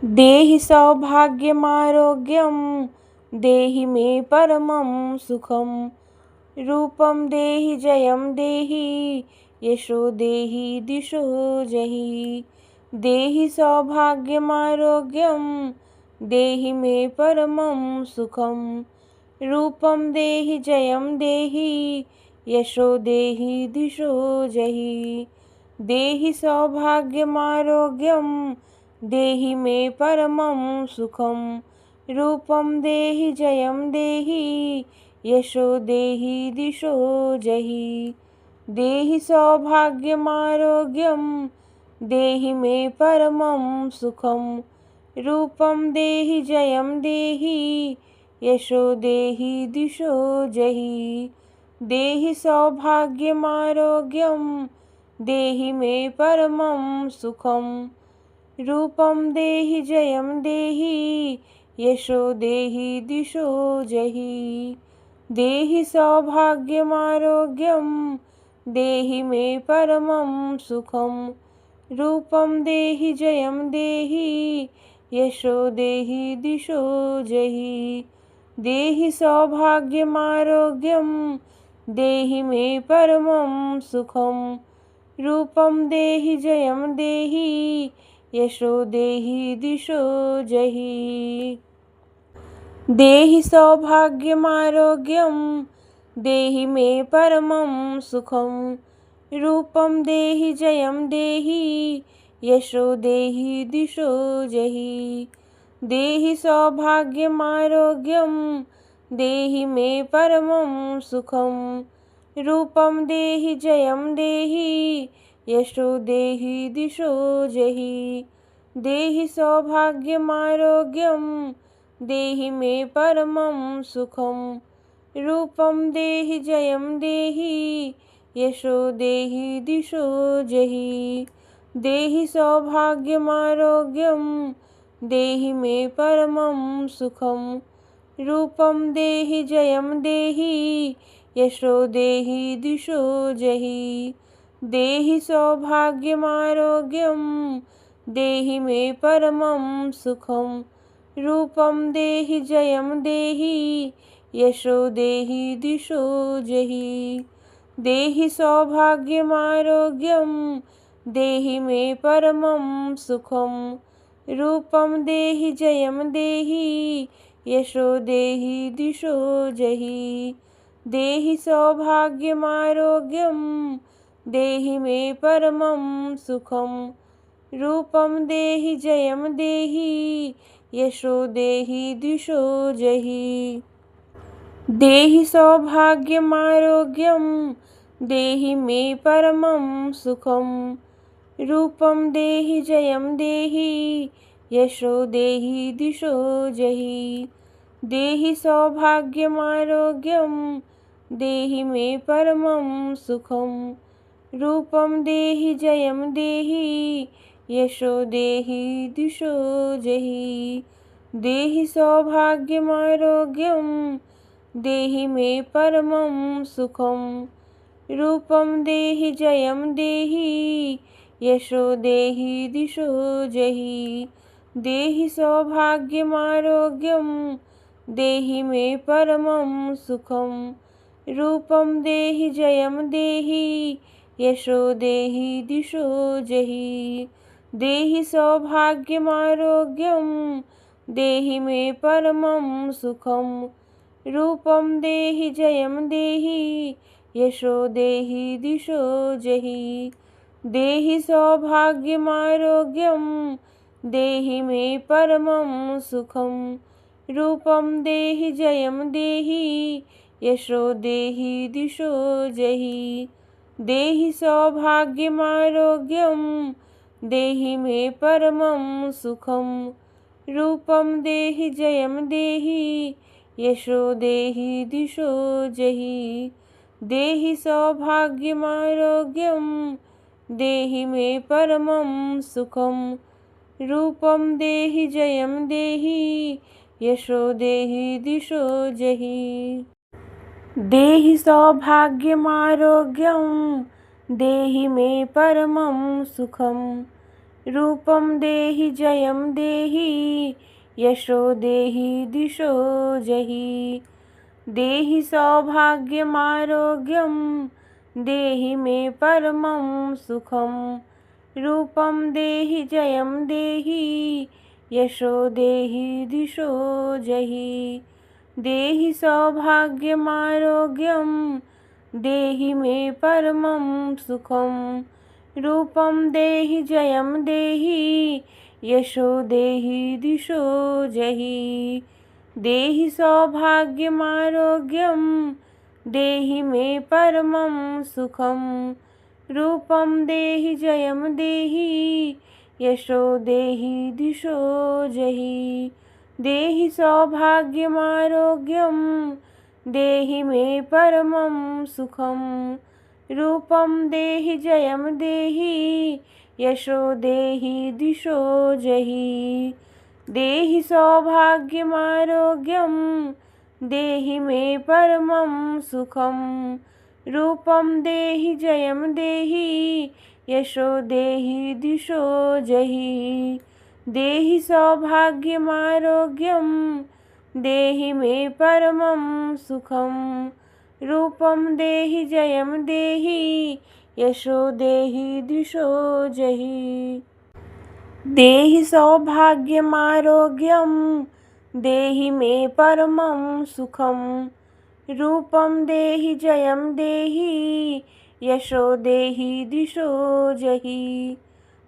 देहि सौभाग्यमारोग्यं देहि मे परमं सुखं। रूपं देहि जयं देहि यशो देहि दिशो जहि। देहि सौभाग्यमारोग्यं देहि मे परमं सुखं। रूपं देहि जयं देहि यशो देहि दिशो जहि। देहि सौभाग्यमारोग्यं देहि मे परमं सुखं। रूपं देहि जयं देहि यशो देहि दिशो जहि। देहि सौभाग्यमारोग्यं देहि मे परमं सुखं। रूपं देहि जयं देहि यशो देहि दिशो जहि। देहि सौभाग्यमारोग्यं देहि मे परमं सुखं। रूपं देहि जयं देहि यशो देहि दिशो जहि। देहि सौभाग्यमारोग्यं देहि मे परमं सुखं। रूपं देहि जयं देहि यशो देहि दिशो जहि। देहि सौभाग्यमारोग्यं देहि मे परमं सुखं। रूपं देहि जयं देहि यशो देहि दिशो जहि। देहि सौभाग्यमारोग्यं देहि मे परमं सुखं। रूपं देहि जयं देहि यशो देहि दिशो जहि। देहि सौभाग्यमारोग्यं देहि मे परमं सुखं। रूपं देहि जयं देहि यशो देहि दिशो जहि। देहि सौभाग्यमारोग्यं देहि मे परमं सुखं। रूपं देहि जयं देहि यशो देहि दिशो जहि। देहि सौभाग्यमारोग्यं देहि मे परमं सुखं। रूपं देहि जयं देहि यशो देहि दिशो जहि। देहि सौभाग्यमारोग्यं देहि मे परमं सुखं। रूपं देहि जयं देहि यशो देहि दिशो जहि। देहि सौभाग्यमारोग्यं देहि मे परमं सुखं। रूपं देहि जयं देहि यशो देहि दिशो जहि। देहि सौभाग्यमारोग्यं देहि मे परमं सुखं। रूपं देहि जयं देहि यशो देहि दिशो जहि। देहि सौभाग्यमारोग्यं देहि मे परमं सुखं। रूपं देहि जयं देहि यशो देहि दिशो जहि। देहि सौभाग्यमारोग्यं देहि मे परमं सुखं। रूपं देहि जयं देहि यशो देहि दिशो जहि। देहि सौभाग्यमारोग्यं देहि मे परमं सुखं। रूपं देहि जयं देहि यशो देहि दिशो जहि। देहि सौभाग्यमारोग्यं देहि मे परमं सुखं। रूपं देहि जयं देहि यशो देहि दिशो जहि। देहि सौभाग्यमारोग्यं देहि मे परमं सुखं। रूपं देहि जयं देहि यशो देहि दिशो जहि। देहि सौभाग्यमारोग्यं देहि मे परमं सुखं। रूपं देहि जयं देहि यशो देहि दिशो जहि। देहि सौभाग्यमारोग्यं देहि मे परमं सुखं। रूपं देहि जयं देहि यशो देहि दिशो जहि। देहि सौभाग्यमारोग्यं देहि मे परमं सुखं। रूपं देहि जयं देहि यशो देहि दिशो जहि। देहि सौभाग्यमारोग्यं देहि मे परमं सुखं। रूपं देहि जयं देहि यशो देहि दिशो जहि। देहि सौभाग्यमारोग्यं देहि मे परमं सुखं। रूपं देहि जयं देहि यशो देहि दिशो जहि। देहि सौभाग्यमारोग्यं देहि मे परमं सुखं। रूपं देहि जयं देहि यशो देहि दिशो जहि। देहि सौभाग्यमारोग्यं देहि मे परमं सुखं। रूपं देहि जयं देहि यशो देहि दिशो जहि। देहि सौभाग्यमारोग्यं देहि मे परमं सुखं। रूपं देहि जयं देहि यशो देहि दिशो जहि। देहि सौभाग्यमारोग्यं देहि मे परमं सुखं। रूपं देहि जयं देहि यशो देहि दिशो जहि। देहि सौभाग्यमारोग्यं देहि मे परमं सुखं। रूपं देहि जयं देहि यशो देहि दिशो जहि। देहि सौभाग्यमारोग्यं देहि मे परमं सुखं। रूपं देहि जयं देहि यशो देहि दिशो जहि।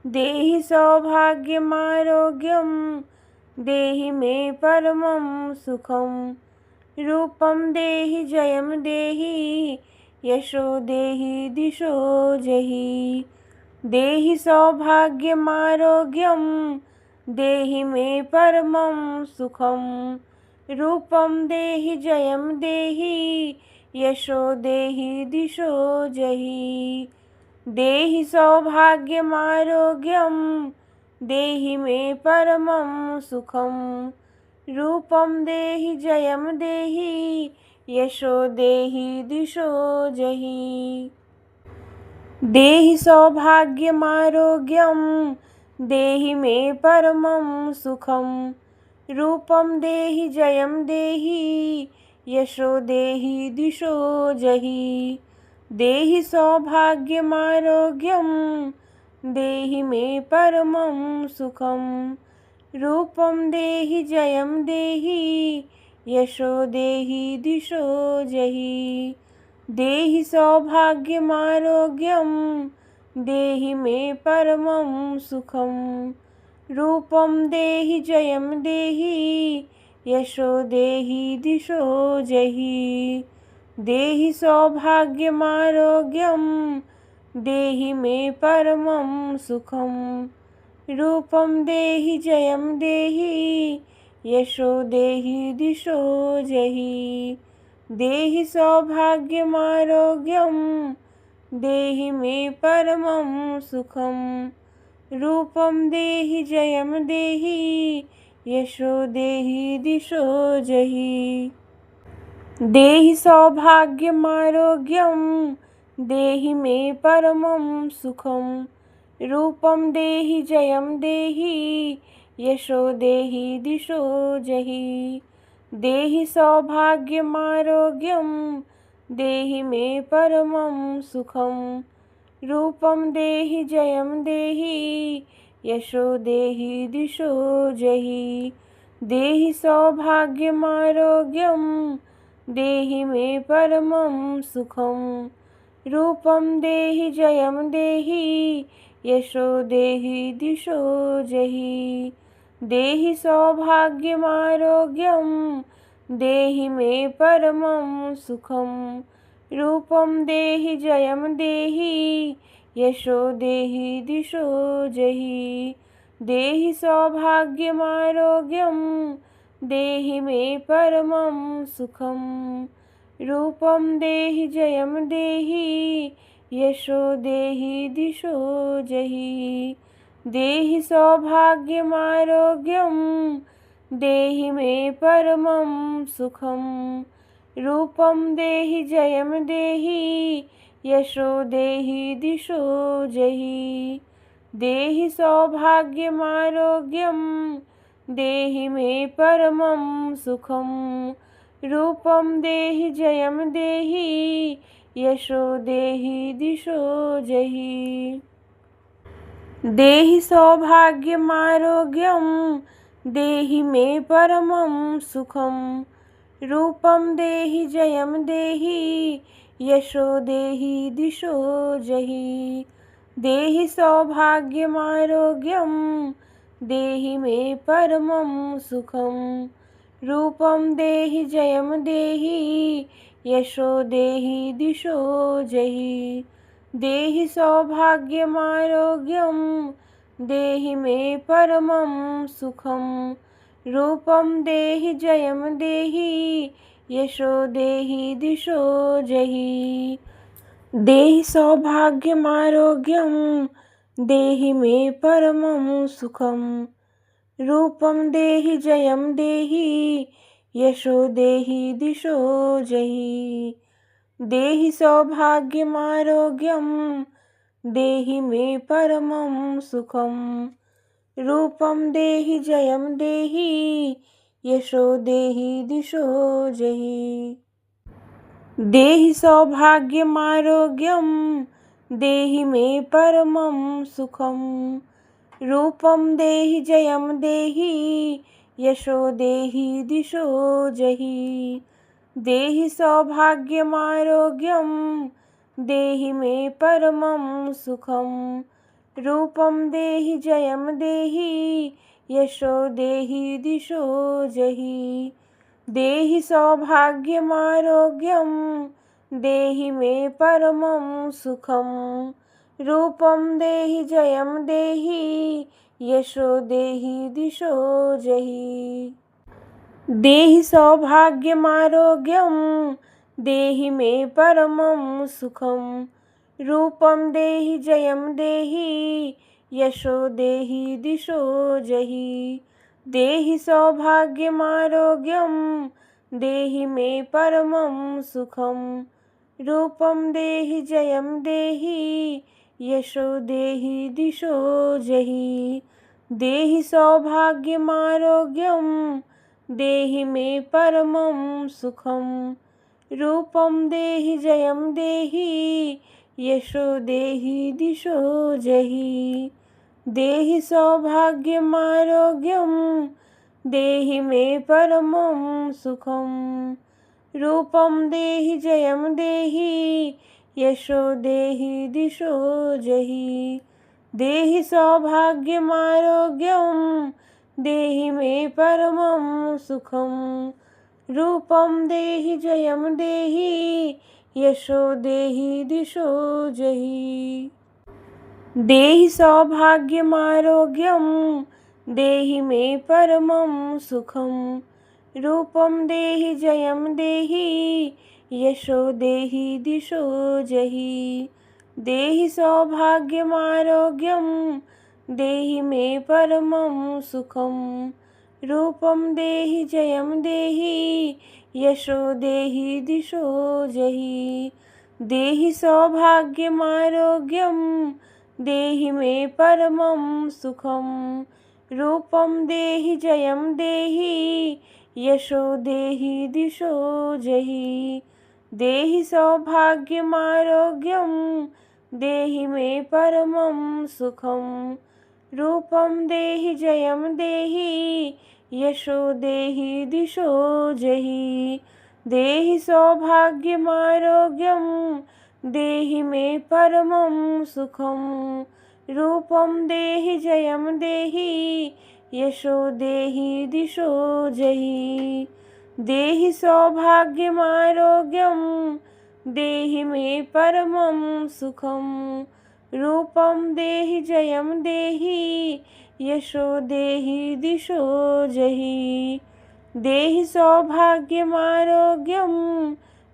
देहि सौभाग्यमारोग्यं देहि मे परमं सुखं। रूपं देहि जयं देहि यशो देहि दिशो जहि। देहि सौभाग्यमारोग्यं देहि मे परमं सुखं। रूपं देहि जयं देहि यशो देहि दिशो जहि। देहि सौभाग्यमारोग्यं देहि मे परमं सुखं। रूपं देहि जयं देहि यशो देहि दिशो जहि। देहि सौभाग्यमारोग्यं देहि मे परमं सुखं। रूपं देहि जयं देहि यशो देहि दिशो जहि। देहि सौभाग्यमारोग्यं देहि मे परमं सुखं। रूपं देहि जयं देहि यशो देहि दिशो जहि। देहि सौभाग्यमारोग्यं देहि मे परमं सुखं। रूपं देहि जयं देहि यशो देहि दिशो जहि। देहि सौभाग्यमारोग्यं देहि मे परमं सुखं। रूपं देहि जयं देहि यशो देहि दिशो जहि। देहि सौभाग्यमारोग्यं देहि मे परमं सुखं। रूपं देहि जयं देहि यशो देहि दिशो जहि। देहि सौभाग्यमारोग्यं देहि मे परमं सुखं। रूपं देहि जयं देहि यशो देहि दिशो जहि। देहि सौभाग्यमारोग्यं देहि मे परमं सुखं। रूपं देहि जयं देहि यशो देहि दिशो जहि। देहि सौभाग्यमारोग्यं देहि मे परमं सुखं। रूपं देहि जयं देहि यशो देहि दिशो जहि। देहि सौभाग्यमारोग्यं देहि मे परमं सुखं। रूपं देहि जयं देहि यशो देहि दिशो जहि। देहि सौभाग्यमारोग्यं देहि मे परमं सुखं। रूपं देहि जयं देहि यशो देहि दिशो जहि। देहि सौभाग्यमारोग्यं देहि मे परमं सुखं। रूपं देहि जयं देहि यशो देहि दिशो जहि। देहि सौभाग्यमारोग्यं देहि मे परमं सुखं रूपं देहि जयं देहि यशो देहि दिशो जहि देहि सौभाग्यमारोग्यं देहि मे परमं सुखं रूपं देहि जयं देहि यशो देहि दिशो जहि देहि सौभाग्यमारोग्यं देहि मे परमं सुखं रूपं देहि जयं देहि यशो देहि दिशो जहि देहि सौभाग्यमारोग्यं देहि मे परमं सुखं रूपं देहि जयं देहि यशो देहि दिशो जहि देहि सौभाग्यमारोग्यं देहि मे परमं सुखं रूपं देहि जयं देहि यशो देहि दिशो जहि देहि सौभाग्यमारोग्यं देहि मे परमं सुखं रूपं देहि जयं देहि यशो देहि दिशो जहि देहि सौभाग्यमारोग्यं देहि मे परमं सुखं रूपं देहि जयं देहि यशो देहि दिशो जहि देहि सौभाग्यमारोग्यं देहि मे परमं सुखं रूपं देहि जयं देहि यशो देहि दिशो जहि देहि सौभाग्यमारोग्यं देहि मे परमं सुखं रूपं देहि जयं देहि यशो देहि दिशो जहि देहि सौभाग्यमारोग्यं देहि मे परमं सुखं रूपं देहि जयं देहि यशो देहि दिशो जहि देहि सौभाग्यमारोग्यं देहि मे परमं सुखं रूपं देहि जयं देहि यशो देहि दिशो जहि देहि सौभाग्यमारोग्यं देहि मे परमं सुखं रूपं देहि जयं देहि यशो देहि दिशो जहि देहि सौभाग्यमारोग्यं देहि मे परमं सुखं रूपं देहि जयं देहि यशो देहि दिशो जहि देहि सौभाग्यमारोग्यं देहि मे परमं सुखं रूपं देहि जयं देहि यशो देहि दिशो जहि देहि सौभाग्यमारोग्यं देहि मे परमं सुखं रूपं देहि जयं देहि यशो देहि दिशो जहि देहि सौभाग्यमारोग्यं देहि मे परमं सुखं रूपं देहि जयं देहि यशो देहि दिशो जहि देहि सौभाग्यमारोग्यं देहि मे परमं सुखं रूपं देहि जयं देहि यशो देहि दिशो जहि देहि सौभाग्यमारोग्यं देहि मे परमं सुखं रूपं देहि जयं देहि यशो देहि दिशो जहि देहि सौभाग्यमारोग्यं देहि मे परमं सुखं रूपं देहि जयं देहि यशो देहि दिशो जहि देहि सौभाग्यमारोग्यं देहि मे परमं सुखं रूपं देहि जयं देहि यशो देहि दिशो जहि देहि सौभाग्यमारोग्यं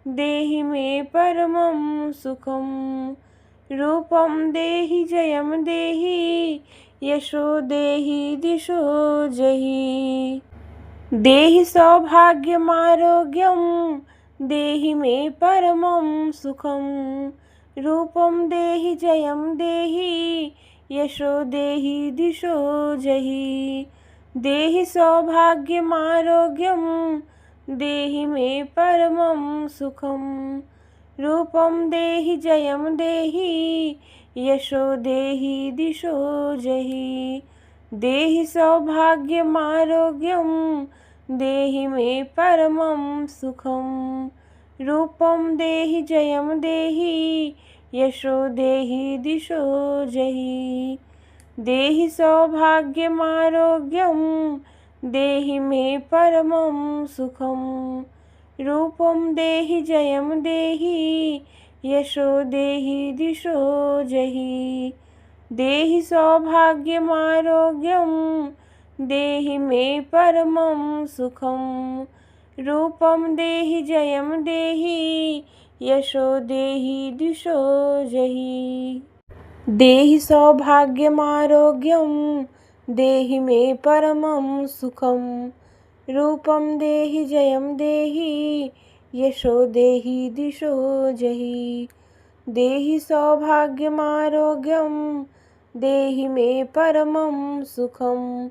देहि मे परमं सुखं रूपं देहि जयं देहि यशो देहि दिशो जहि देहि सौभाग्यमारोग्यं देहि मे परमं सुखं रूपं देहि जयं देहि यशो देहि दिशो जहि। देहि सौभाग्यमारोग्यं देहि मे परमं सुखं। रूपं देहि जयं देहि यशो देहि दिशो जहि। देहि सौभाग्यमारोग्यं देहि मे परमं सुखं। रूपं देहि जयं देहि यशो देहि दिशो जहि। देहि सौभाग्यमारोग्यं देहि मे परमं सुखं। रूपं देहि जयं देहि यशो देहि दिशो जहि। देहि सौभाग्यमारोग्यं देहि मे परमं सुखं। रूपं देहि जयं देहि यशो देहि दिशो जहि। देहि सौभाग्यमारोग्यं देहि मे परमं सुखं। रूपं देहि जयं देहि यशो देहि दिशो जहि। देहि सौभाग्यमारोग्यं देहि मे परमं सुखं।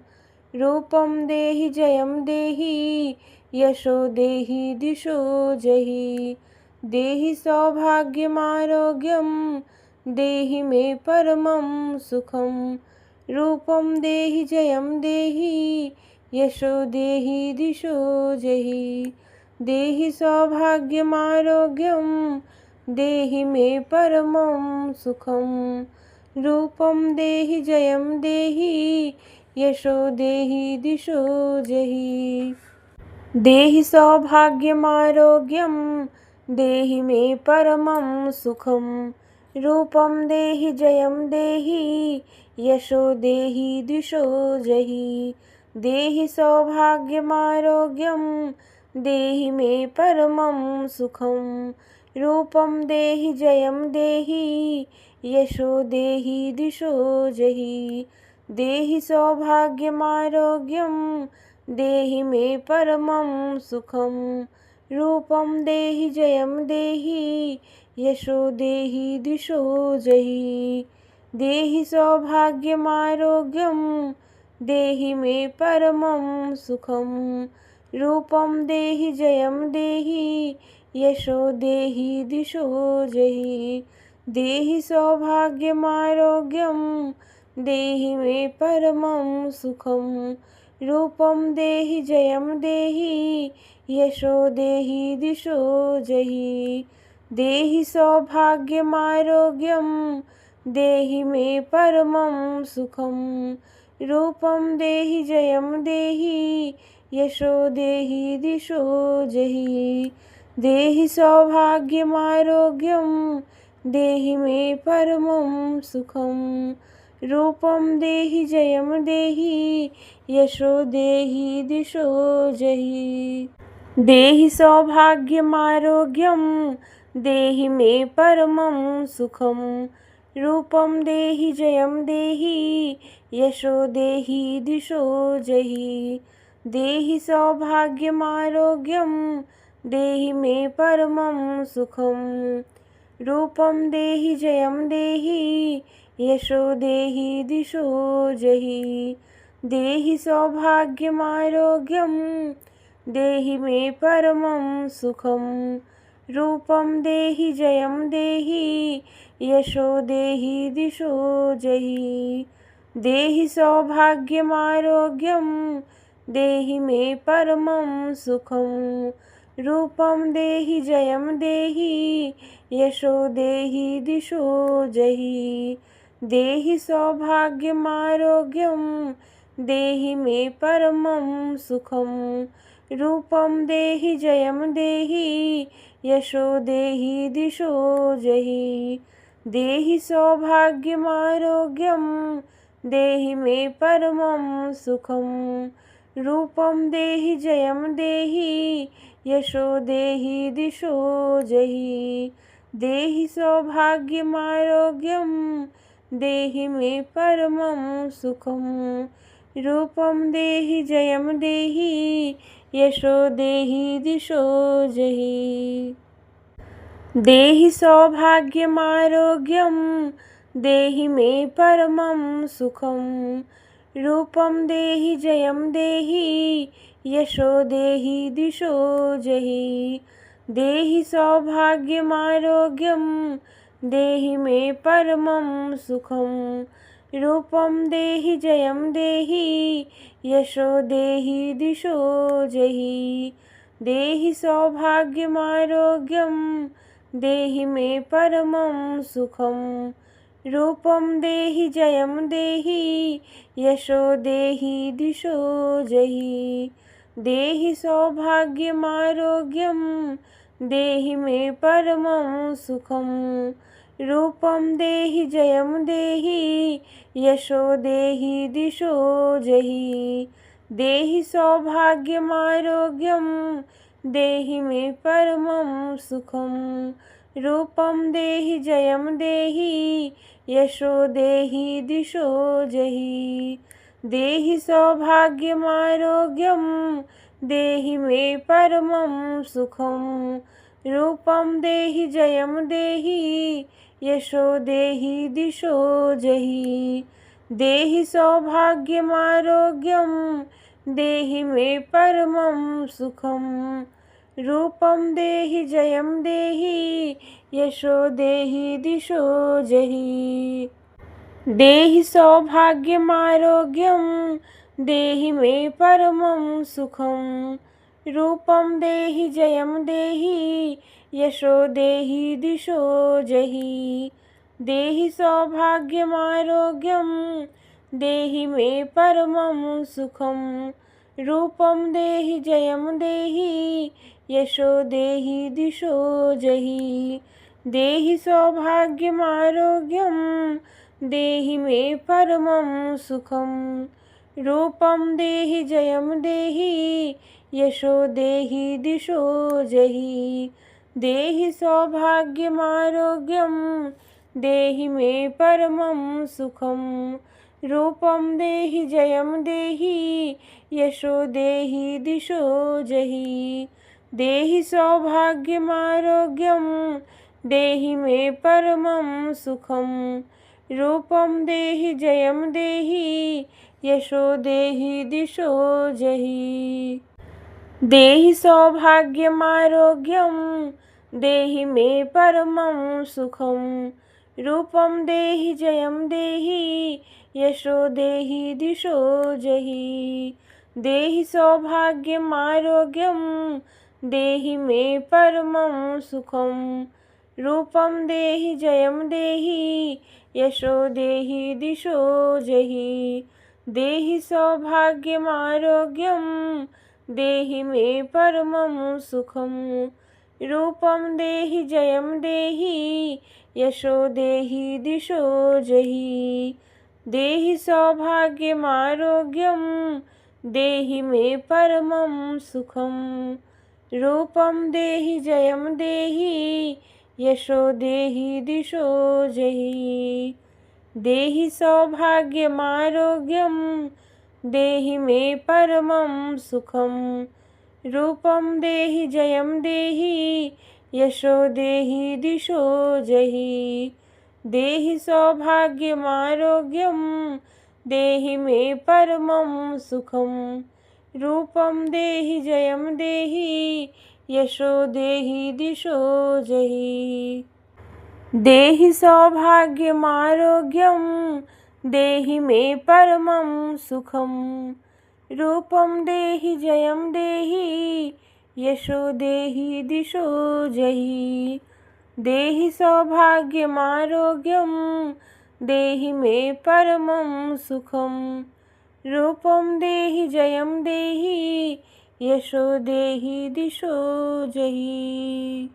रूपं देहि जयं देहि यशो देहि दिशो जहि। देहि सौभाग्यमारोग्यं देहि मे परमं सुखं। रूपं देहि जयं देहि यशो देहि दिशो जहि। देहि सौभाग्यमारोग्यं देहि मे परमं सुखं। रूपं देहि जयं देहि यशो देहि दिशो जहि। देहि सौभाग्यमारोग्यं देहि मे परमं सुखं। रूपं देहि जयं देहि यशो देहि दिशो जहि। देहि सौभाग्यमारोग्यं देहि मे परमं सुखं। रूपं देहि जयं देहि यशो देहि दिशो जहि। देहि सौभाग्यमारोग्यं देहि मे परमं सुखं। रूपं देहि जयं देहि यशो देहि दिशो जहि। देहि सौभाग्यमारोग्यं देहि मे परमं सुखं। रूपं देहि जयं देहि यशो देहि दिशो जहि। देहि सौभाग्यमारोग्यं देहि मे परमं सुखं। रूपं देहि जयं देहि यशो देहि दिशो जहि। देहि सौभाग्यमारोग्यं देहि मे परमं सुखं। रूपं देहि जयं देहि यशो देहि दिशो जहि। देहि सौभाग्यमारोग्यं देहि मे परमं सुखं। रूपं देहि जयं देहि यशो देहि दिशो जहि। देहि सौभाग्यमारोग्यं देहि मे परमं सुखं। रूपं देहि जयं देहि यशो देहि दिशो जहि। देहि सौभाग्यमारोग्यं देहि मे परमं सुखं। रूपं देहि जयं देहि यशो देहि दिशो जहि। देहि सौभाग्यमारोग्यं देहि मे परमं सुखं। रूपं देहि जयं देहि यशो देहि दिशो जहि। देहि सौभाग्यमारोग्यं देहि मे परमं सुखं। रूपं देहि जयं देहि यशो देहि दिशो जहि। देहि सौभाग्यमारोग्यं देहि मे परमं सुखं। रूपं देहि जयं देहि यशो देहि दिशो जहि। देहि सौभाग्यमारोग्यं देहि मे परमं सुखं। रूपं देहि जयं देहि यशो देहि दिशो जहि। देहि सौभाग्यमारोग्यं देहि मे परमं सुखं। रूपं देहि जयं देहि यशो देहि दिशो जहि। देहि सौभाग्यमारोग्यं देहि मे परमं सुखं। रूपं देहि जयं देहि यशो देहि दिशो जहि। देहि सौभाग्यमारोग्यं देहि मे परमं सुखं। रूपं देहि जयं देहि यशो देहि दिशो जहि। देहि सौभाग्यमारोग्यं देहि मे परमं सुखं। रूपं देहि जयं देहि यशो देहि दिशो जहि। देहि सौभाग्यमारोग्यं देहि मे परमं सुखं। रूपं देहि जयं देहि यशो देहि दिशो जहि। देहि सौभाग्यमारोग्यं देहि मे परमं सुखं। रूपं देहि जयं देहि यशो देहि दिशो जहि। देहि सौभाग्यमारोग्यं देहि मे परमं सुखं। रूपं देहि जयं देहि यशो देहि दिशो जहि। देहि सौभाग्यमारोग्यं देहि मे परमं सुखं। रूपं देहि जयं देहि यशो देहि दिशो जहि। देहि सौभाग्यमारोग्यं देहि मे परमं सुखं। रूपं देहि जयं देहि यशो देहि दिशो जहि। देहि सौभाग्यमारोग्यं देहि मे परमं सुखं। रूपं देहि जयं देहि यशो देहि दिशो जहि। देहि सौभाग्यमारोग्यं देहि मे परमं सुखं। रूपं देहि जयं देहि यशो देहि दिशो जहि। देहि सौभाग्यमारोग्यं देहि मे परमं सुखं। रूपं देहि जयं देहि यशो देहि दिशो जहि। देहि सौभाग्यमारोग्यं देहि मे परमं सुखं। रूपं देहि जयं देहि यशो देहि दिशो जहि। देहि सौभाग्यमारोग्यं देहि मे परमं सुखं। रूपं देहि जयं देहि यशो देहि दिशो जहि। देहि सौभाग्यमारोग्यं देहि मे परमं सुखं। रूपं देहि जयं देहि यशो देहि दिशो जहि। देहि सौभाग्यमारोग्यं देहि मे परमं सुखं। रूपं देहि जयं देहि यशो देहि दिशो जहि। देहि सौभाग्यमारोग्यं देहि मे परमं सुखं। रूपं देहि जयं देहि यशो देहि दिशो जहि। देहि सौभाग्यमारोग्यं देहि मे परमं सुखं। रूपं देहि जयं देहि यशो देहि दिशो जहि। देहि सौभाग्यमारोग्यं देहि मे परमं सुखं। रूपं देहि जयं देहि यशो देहि दिशो जहि। देहि सौभाग्यमारोग्यं देहि मे परमं सुखं। रूपं देहि जयं देहि यशो देहि दिशो जहि। देहि सौभाग्यमारोग्यं देहि मे परमं सुखं। रूपं देहि जयं देहि यशो देहि दिशो जहि।